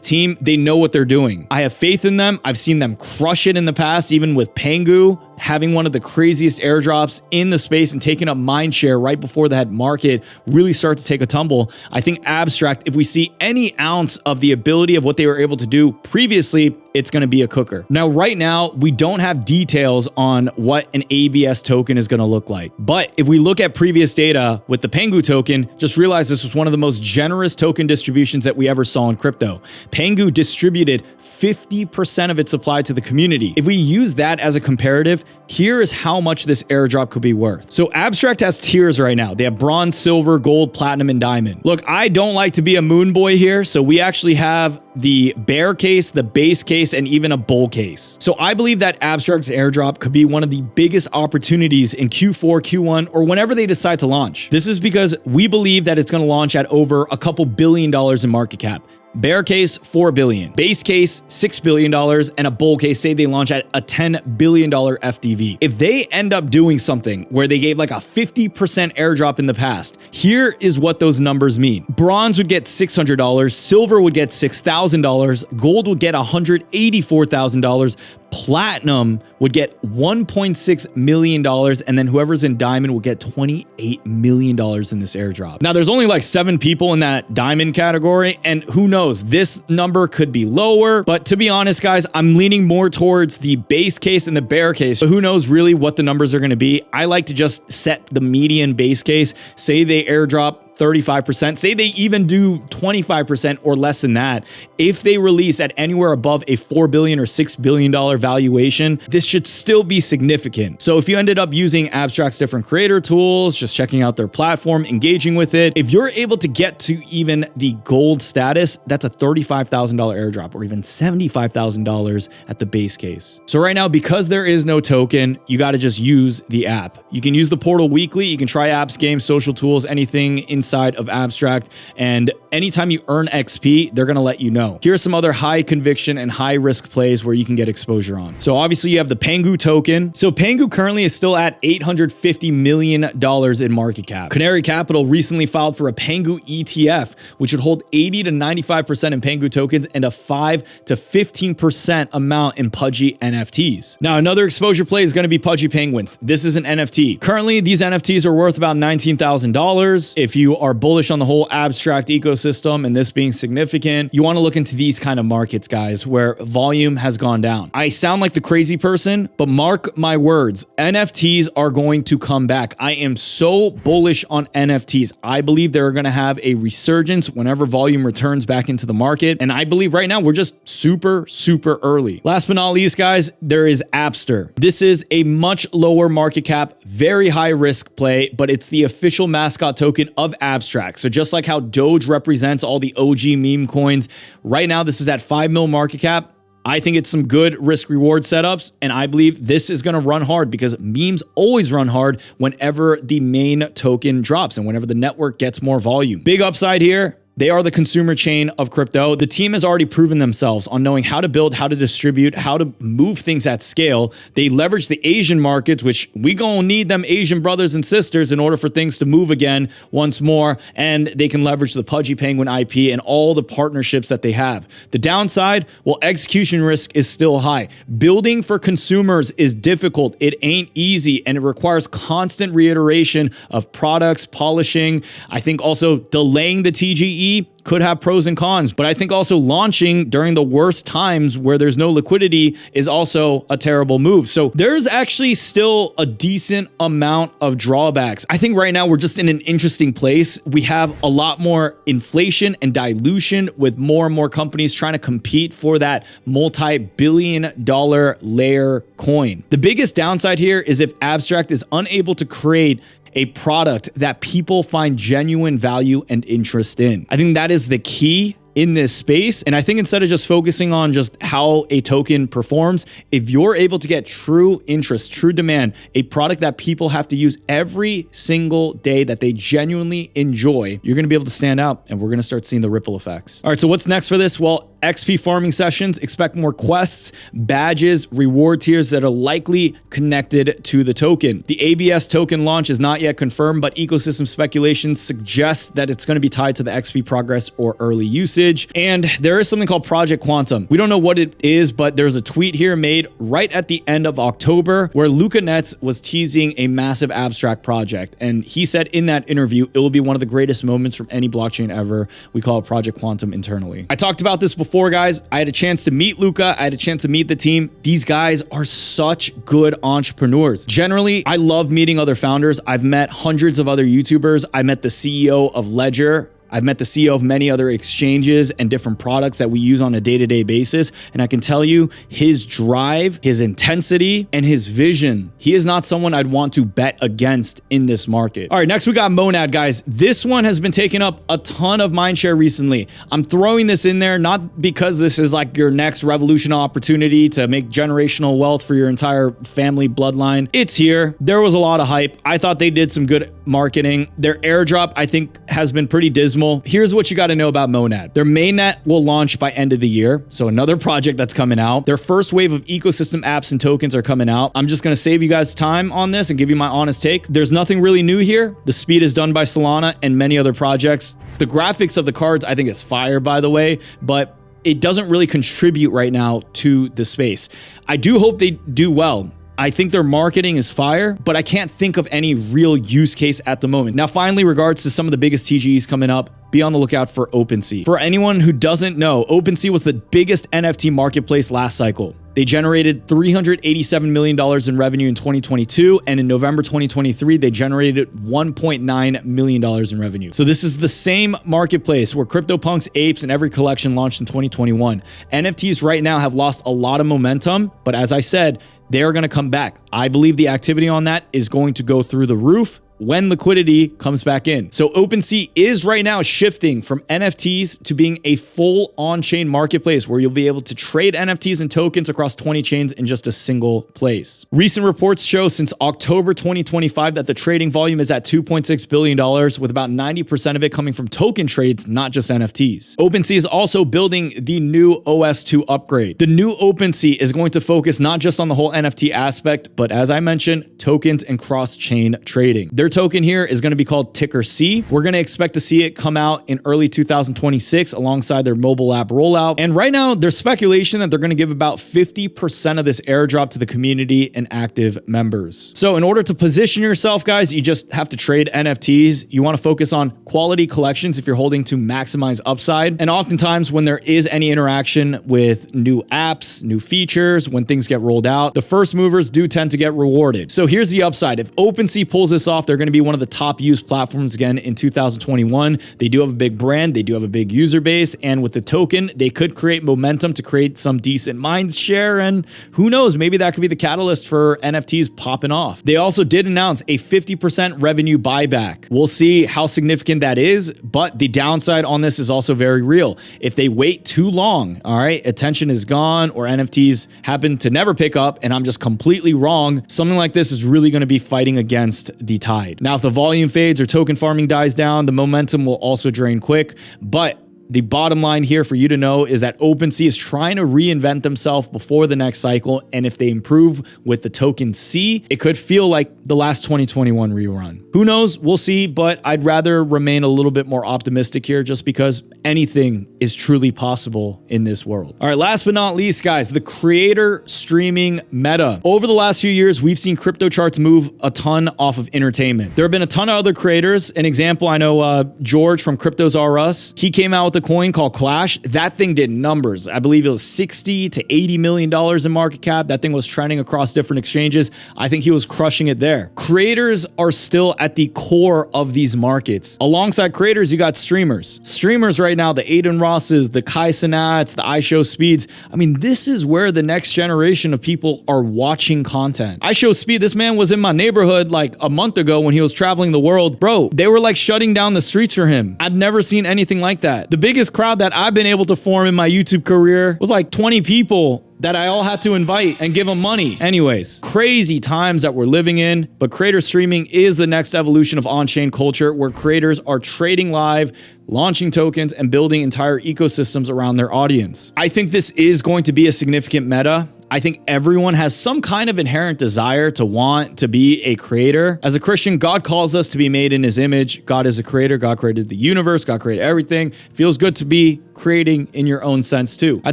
team, they know what they're doing. I have faith in them. I've seen them crush it in the past, even with Pengu having one of the craziest airdrops in the space and taking up mind share right before that market really start to take a tumble. I think Abstract, if we see any ounce of the ability of what they were able to do previously, it's going to be a cooker. Now, right now, we don't have details on what an ABS token is going to look like. But if we look at previous data with the Pengu token, just realize this was one of the most generous token distributions that we ever saw in crypto. Pengu distributed 50% of its supply to the community. If we use that as a comparative, here is how much this airdrop could be worth. So Abstract has tiers right now. They have bronze, silver, gold, platinum, and diamond. Look, I don't like to be a moon boy here, so we actually have the bear case, the base case, and even a bull case. So I believe that Abstract's airdrop could be one of the biggest opportunities in Q4, Q1, or whenever they decide to launch. This is because we believe that it's going to launch at over a couple $2 billion in market cap. Bear case, $4 billion. Base case, $6 billion. And a bull case, say they launch at a $10 billion FDV. If they end up doing something where they gave like a 50% airdrop in the past, here is what those numbers mean. Bronze would get $600. Silver would get $6,000. Gold would get $184,000. Platinum would get $1.6 million, and then whoever's in diamond will get $28 million in this airdrop. Now, there's only like 7 people in that diamond category, and who knows, this number could be lower, but to be honest, guys, I'm leaning more towards the base case and the bear case, so who knows really what the numbers are going to be. I like to just set the median base case, say they airdrop 35%, say they even do 25% or less than that. If they release at anywhere above a $4 billion or $6 billion valuation, this should still be significant. So if you ended up using Abstract's different creator tools, just checking out their platform, engaging with it, if you're able to get to even the gold status, that's a $35,000 airdrop, or even $75,000 at the base case. So right now, because there is no token, you got to just use the app. You can use the portal weekly. You can try apps, games, social tools, anything inside of Abstract, and anytime you earn XP, they're going to let you know. Here are some other high conviction and high risk plays where you can get exposure on. So obviously you have the Pengu token. So Pengu currently is still at $850 million in market cap. Canary Capital recently filed for a Pengu ETF, which would hold 80 to 95% in Pengu tokens and a 5 to 15% amount in pudgy NFTs. Now, another exposure play is going to be pudgy penguins. This is an NFT. Currently, these NFTs are worth about $19,000. If you are bullish on the whole Abstract ecosystem and this being significant, you want to look into these kind of markets, guys, where volume has gone down. I sound like the crazy person, but mark my words, NFTs are going to come back. I am so bullish on NFTs. I believe they're going to have a resurgence whenever volume returns back into the market. And I believe right now we're just super early. Last but not least, guys, there is Appster. This is a much lower market cap, very high risk play, but it's the official mascot token of abstract. So just like how Doge represents all the OG meme coins, right now this is at 5 mil market cap. I think it's some good risk reward setups, and I believe this is going to run hard because memes always run hard whenever the main token drops and whenever the network gets more volume. Big upside here. They are the consumer chain of crypto. The team has already proven themselves on knowing how to build, how to distribute, how to move things at scale. They leverage the Asian markets, which we gonna need them Asian brothers and sisters in order for things to move again once more. And they can leverage the Pudgy Penguin IP and all the partnerships that they have. The downside, well, execution risk is still high. Building for consumers is difficult. It ain't easy, and it requires constant reiteration of products, polishing. I think also delaying the TGE could have pros and cons, but I think also launching during the worst times where there's no liquidity is also a terrible move. So there's actually still a decent amount of drawbacks. I think right now we're just in an interesting place. We have a lot more inflation and dilution with more and more companies trying to compete for that multi-billion-dollar layer coin. The biggest downside here is if Abstract is unable to create a product that people find genuine value and interest in. I think that is the key in this space. And I think instead of just focusing on just how a token performs, if you're able to get true interest, true demand, a product that people have to use every single day that they genuinely enjoy, you're going to be able to stand out, and we're going to start seeing the ripple effects. All right, so what's next for this? Well, XP farming sessions, expect more quests, badges, reward tiers that are likely connected to the token. The ABS token launch is not yet confirmed, but ecosystem speculation suggests that it's going to be tied to the XP progress or early usage. And there is something called Project Quantum. We don't know what it is, but there's a tweet here made right at the end of October where Luca Netz was teasing a massive abstract project. And he said in that interview, it will be one of the greatest moments from any blockchain ever. We call it Project Quantum internally. I talked about this before, guys. I had a chance to meet Luca. I had a chance to meet the team. These guys are such good entrepreneurs. Generally, I love meeting other founders. I've met hundreds of other YouTubers. I met the CEO of Ledger. I've met the CEO of many other exchanges and different products that we use on a day-to-day basis. And I can tell you his drive, his intensity, and his vision, he is not someone I'd want to bet against in this market. All right, next we got Monad, guys. This one has been taking up a ton of mindshare recently. I'm throwing this in there not because this is like your next revolutionary opportunity to make generational wealth for your entire family bloodline. It's here. There was a lot of hype. I thought they did some good marketing. Their airdrop, I think, has been pretty dismal. Here's what you got to know about Monad. Their mainnet will launch by end of the year. So another project that's coming out. Their first wave of ecosystem apps and tokens are coming out. I'm just going to save you guys time on this and give you my honest take. There's nothing really new here. The speed is done by Solana and many other projects. The graphics of the cards, I think, is fire, by the way, but it doesn't really contribute right now to the space. I do hope they do well. I think their marketing is fire, but I can't think of any real use case at the moment. Now, finally, regards to some of the biggest TGEs coming up, be on the lookout for OpenSea. For anyone who doesn't know, OpenSea was the biggest NFT marketplace last cycle. They generated $387 million in revenue in 2022, and in November 2023, they generated $1.9 million in revenue. So this is the same marketplace where CryptoPunks, Apes, and every collection launched in 2021. NFTs right now have lost a lot of momentum, but as I said, they're going to come back. I believe the activity on that is going to go through the roof when liquidity comes back in. So OpenSea is right now shifting from NFTs to being a full on-chain marketplace where you'll be able to trade NFTs and tokens across 20 chains in just a single place. Recent reports show since October 2025 that the trading volume is at $2.6 billion, with about 90% of it coming from token trades, not just NFTs. OpenSea is also building the new OS2 upgrade. The new OpenSea is going to focus not just on the whole NFT aspect, but as I mentioned, tokens and cross-chain trading. Their token here is going to be called Ticker C. We're going to expect to see it come out in early 2026 alongside their mobile app rollout. And right now, there's speculation that they're going to give about 50% of this airdrop to the community and active members. So in order to position yourself, guys, you just have to trade NFTs. You want to focus on quality collections if you're holding to maximize upside. And oftentimes when there is any interaction with new apps, new features, when things get rolled out, the first movers do tend to get rewarded. So here's the upside. If OpenSea pulls this off, they're they're going to be one of the top used platforms again in 2021. They do have a big brand. They do have a big user base. And with the token, they could create momentum to create some decent mind share. And who knows, maybe that could be the catalyst for NFTs popping off. They also did announce a 50% revenue buyback. We'll see how significant that is, but the downside on this is also very real. If they wait too long, all right, attention is gone, or NFTs happen to never pick up and I'm just completely wrong, something like this is really going to be fighting against the tide. Now, if the volume fades or token farming dies down, the momentum will also drain quick, but the bottom line here for you to know is that OpenSea is trying to reinvent themselves before the next cycle. And if they improve with the token C, it could feel like the last 2021 rerun. Who knows? We'll see, but I'd rather remain a little bit more optimistic here just because anything is truly possible in this world. All right, last but not least, guys, the creator streaming meta. Over the last few years, we've seen crypto charts move a ton off of entertainment. There have been a ton of other creators. An example, I know George from Cryptos R Us, he came out with a coin called Clash. That thing did numbers. I believe it was $60 to $80 million in market cap. That thing was trending across different exchanges. I think he was crushing it there. Creators are still at the core of these markets. Alongside creators, you got streamers. Streamers right now, the Aiden Rosses, the Kai Cenats, the iShowSpeeds. I mean, this is where the next generation of people are watching content. iShowSpeed, this man was in my neighborhood like a month ago when he was traveling the world. Bro, they were like shutting down the streets for him. I've never seen anything like that. The biggest crowd that I've been able to form in my YouTube career was like 20 people that I all had to invite and give them money. Anyways, crazy times that we're living in, but creator streaming is the next evolution of on-chain culture where creators are trading live, launching tokens, and building entire ecosystems around their audience. I think this is going to be a significant meta. I think everyone has some kind of inherent desire to want to be a creator. As a Christian, God calls us to be made in his image. God is a creator. God created the universe. God created everything. Feels good to be creating in your own sense too. I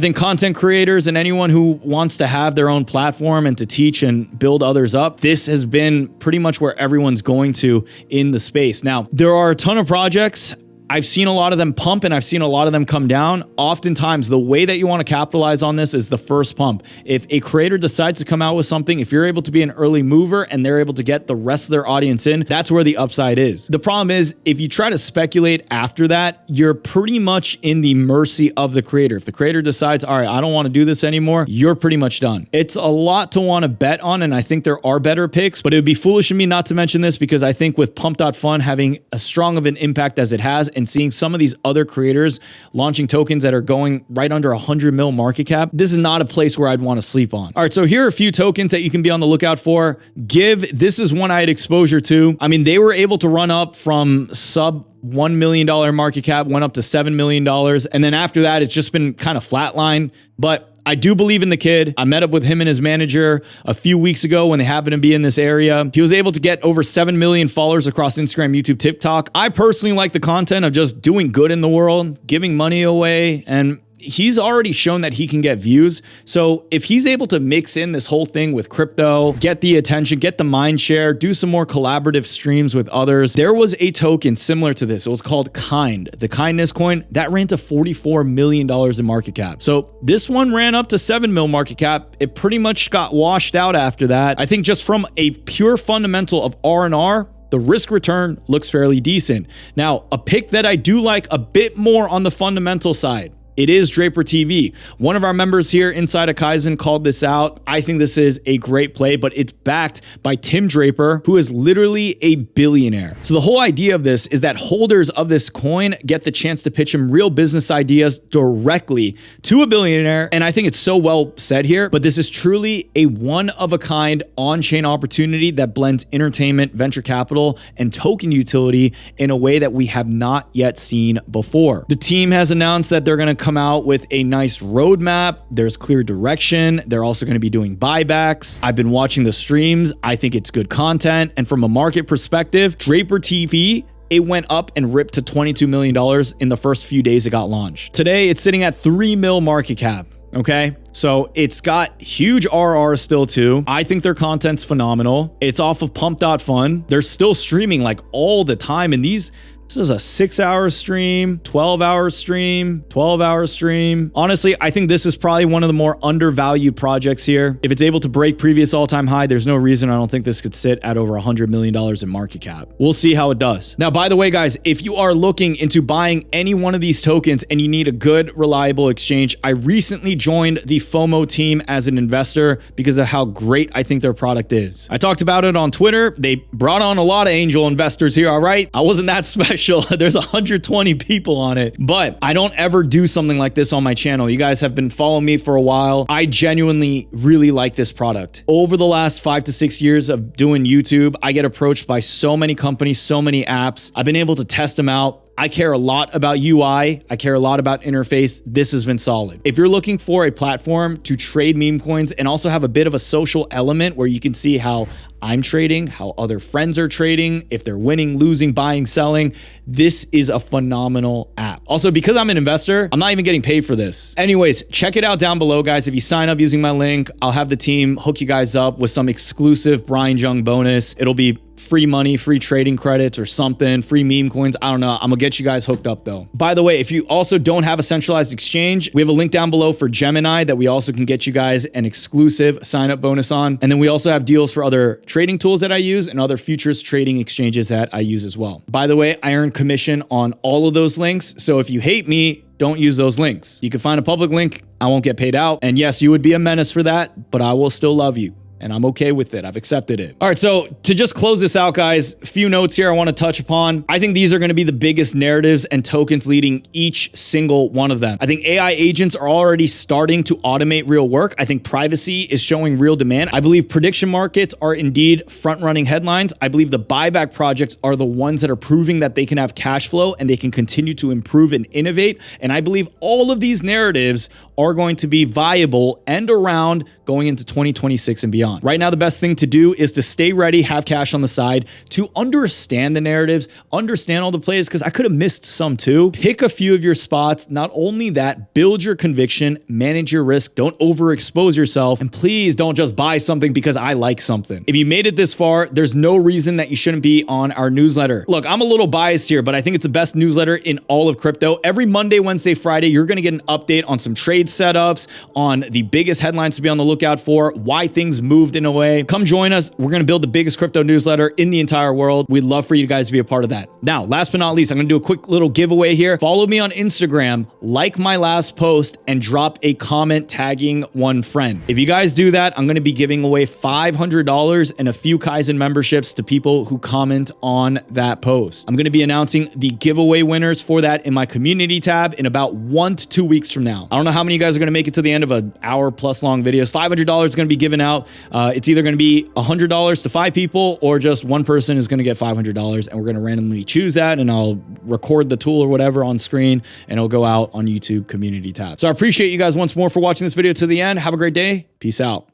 think content creators and anyone who wants to have their own platform and to teach and build others up, this has been pretty much where everyone's going to in the space. Now, there are a ton of projects. I've seen a lot of them pump and I've seen a lot of them come down. Oftentimes, the way that you want to capitalize on this is the first pump. If a creator decides to come out with something, if you're able to be an early mover and they're able to get the rest of their audience in, that's where the upside is. The problem is, if you try to speculate after that, you're pretty much in the mercy of the creator. If the creator decides, all right, I don't want to do this anymore, you're pretty much done. It's a lot to want to bet on, and I think there are better picks, but it would be foolish of me not to mention this because I think with Pump.Fun having as strong of an impact as it has, and seeing some of these other creators launching tokens that are going right under 100 mil market cap, this is not a place where I'd want to sleep on. All right, so here are a few tokens that you can be on the lookout for. This is one I had exposure to. I mean, they were able to run up from sub $1 million market cap, went up to $7 million. And then after that, it's just been kind of flatline. But I do believe in the kid. I met up with him and his manager a few weeks ago when they happened to be in this area. He was able to get over 7 million followers across Instagram, YouTube, TikTok. I personally like the content of just doing good in the world, giving money away, and he's already shown that he can get views. So if he's able to mix in this whole thing with crypto, get the attention, get the mind share, do some more collaborative streams with others. There was a token similar to this. It was called Kind. The Kindness coin that ran to $44 million in market cap. So this one ran up to 7 mil market cap. It pretty much got washed out after that. I think just from a pure fundamental of R&R, the risk return looks fairly decent. Now, a pick that I do like a bit more on the fundamental side, it is Draper TV. One of our members here inside of Kaizen called this out. I think this is a great play, but it's backed by Tim Draper, who is literally a billionaire. So the whole idea of this is that holders of this coin get the chance to pitch him real business ideas directly to a billionaire. And I think it's so well said here, but this is truly a one-of-a-kind on-chain opportunity that blends entertainment, venture capital, and token utility in a way that we have not yet seen before. The team has announced that they're going to come out with a nice roadmap. There's clear direction. They're also going to be doing buybacks. I've been watching the streams. I think it's good content. And from a market perspective, Draper TV, it went up and ripped to $22 million in the first few days it got launched. Today, it's sitting at 3 mil market cap. Okay, so it's got huge RR still too. I think their content's phenomenal. It's off of Pump.Fun. They're still streaming like all the time. And these This is a 6-hour stream, 12-hour stream, 12-hour stream. Honestly, I think this is probably one of the more undervalued projects here. If it's able to break previous all-time high, there's no reason I don't think this could sit at over $100 million in market cap. We'll see how it does. Now, by the way, guys, if you are looking into buying any one of these tokens and you need a good, reliable exchange, I recently joined the FOMO team as an investor because of how great I think their product is. I talked about it on Twitter. They brought on a lot of angel investors here, all right? I wasn't that special. There's 120 people on it, but I don't ever do something like this on my channel. You guys have been following me for a while. I genuinely really like this product. Over the last 5 to 6 years of doing YouTube, I get approached by so many companies, so many apps. I've been able to test them out. I care a lot about UI. I care a lot about interface. This has been solid. If you're looking for a platform to trade meme coins and also have a bit of a social element where you can see how I'm trading, how other friends are trading, if they're winning, losing, buying, selling, this is a phenomenal app. Also, because I'm an investor, I'm not even getting paid for this. Anyways, check it out down below, guys. If you sign up using my link, I'll have the team hook you guys up with some exclusive Brian Jung bonus. It'll be free money, free trading credits or something, free meme coins. I don't know. I'm gonna get you guys hooked up though. By the way, if you also don't have a centralized exchange, we have a link down below for Gemini that we also can get you guys an exclusive sign up bonus on. And then we also have deals for other trading tools that I use and other futures trading exchanges that I use as well. By the way, I earn commission on all of those links. So if you hate me, don't use those links. You can find a public link. I won't get paid out. And yes, you would be a menace for that, but I will still love you. And I'm okay with it. I've accepted it. All right, so to just close this out, guys, a few notes here I want to touch upon. I think these are going to be the biggest narratives and tokens leading each single one of them. I think AI agents are already starting to automate real work. I think privacy is showing real demand. I believe prediction markets are indeed front-running headlines. I believe the buyback projects are the ones that are proving that they can have cash flow and they can continue to improve and innovate. And I believe all of these narratives are going to be viable and around going into 2026 and beyond. Right now, the best thing to do is to stay ready, have cash on the side, to understand the narratives, understand all the plays, because I could have missed some too. Pick a few of your spots. Not only that, build your conviction, manage your risk, don't overexpose yourself, and please don't just buy something because I like something. If you made it this far, there's no reason that you shouldn't be on our newsletter. Look, I'm a little biased here, but I think it's the best newsletter in all of crypto. Every Monday, Wednesday, Friday, you're going to get an update on some trade setups, on the biggest headlines to be on the lookout for, why things moved in a way. Come join us. We're going to build the biggest crypto newsletter in the entire world. We'd love for you guys to be a part of that. Now, last but not least, I'm going to do a quick little giveaway here. Follow me on Instagram, like my last post, and drop a comment tagging one friend. If you guys do that, I'm going to be giving away $500 and a few Kaizen memberships to people who comment on that post. I'm going to be announcing the giveaway winners for that in my community tab in about 1 to 2 weeks from now. I don't know how many of you guys are going to make it to the end of an hour plus long video. $500 is going to be given out. It's either going to be $100 to 5 people or just one person is going to get $500, and we're going to randomly choose that, and I'll record the tool or whatever on screen, and it'll go out on YouTube community tab. So I appreciate you guys once more for watching this video to the end. Have a great day. Peace out.